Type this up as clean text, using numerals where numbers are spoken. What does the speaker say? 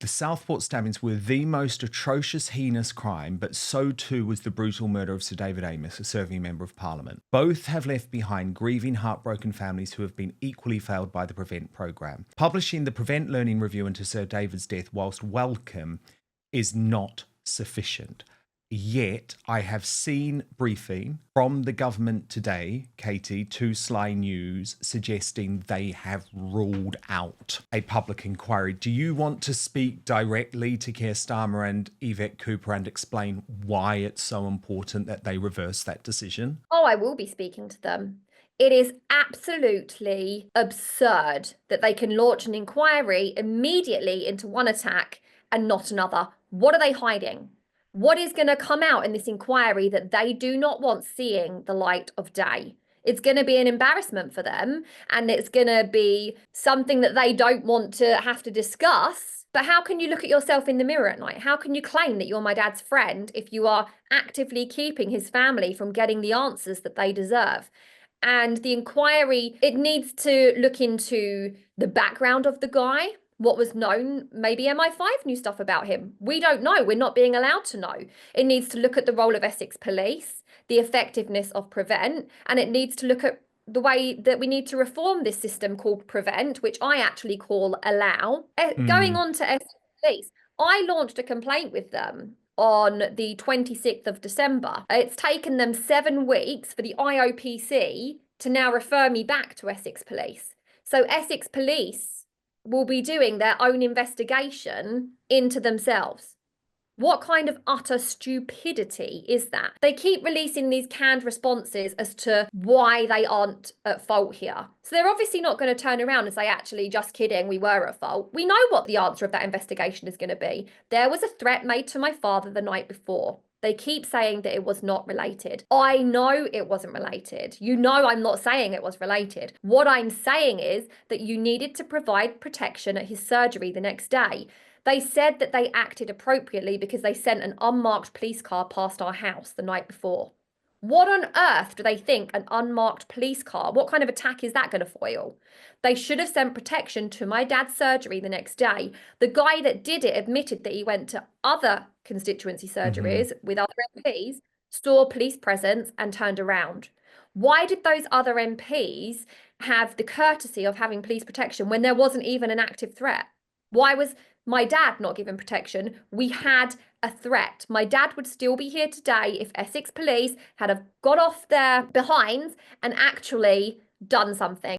The Southport stabbings were the most atrocious, heinous crime, but so too was the brutal murder of Sir David Amess, a serving Member of Parliament. Both have left behind grieving, heartbroken families who have been equally failed by the Prevent programme. Publishing the Prevent Learning Review into Sir David's death, whilst welcome, is not sufficient. Yet, I have seen briefing from the government today, Katie, to Sly News, suggesting they have ruled out a public inquiry. Do you want to speak directly to Keir Starmer and Yvette Cooper and explain why it's so important that they reverse that decision? Oh, I will be speaking to them. It is absolutely absurd that they can launch an inquiry immediately into one attack and not another. What are they hiding? What is going to come out in this inquiry that they do not want seeing the light of day? It's going to be an embarrassment for them, and it's going to be something that they don't want to have to discuss. But how can you look at yourself in the mirror at night? How can you claim that you're my dad's friend if you are actively keeping his family from getting the answers that they deserve? And the inquiry, it needs to look into the background of the guy, what was known, maybe MI5 knew stuff about him. We don't know. We're not being allowed to know. It needs to look at the role of Essex Police, the effectiveness of Prevent, and it needs to look at the way that we need to reform this system called Prevent, which I actually call Allow. Going on to Essex Police, I launched a complaint with them on the 26th of December. It's taken them 7 weeks for the IOPC to now refer me back to Essex Police. So Essex Police will be doing their own investigation into themselves. What kind of utter stupidity is that? They keep releasing these canned responses as to why they aren't at fault here. So they're obviously not going to turn around and say, actually, just kidding, we were at fault. We know what the answer of that investigation is going to be. There was a threat made to my father the night before. They keep saying that it was not related. I know it wasn't related. You know I'm not saying it was related. What I'm saying is that you needed to provide protection at his surgery the next day. They said that they acted appropriately because they sent an unmarked police car past our house the night before. What on earth do they think an unmarked police car, what kind of attack is that going to foil? They should have sent protection to my dad's surgery the next day. The guy that did it admitted that he went to other constituency surgeries with other MPs, saw police presence and turned around. Why did those other MPs have the courtesy of having police protection when there wasn't even an active threat? Why was my dad not given protection? We had a threat. My dad would still be here today if Essex Police had have got off their behinds and actually done something.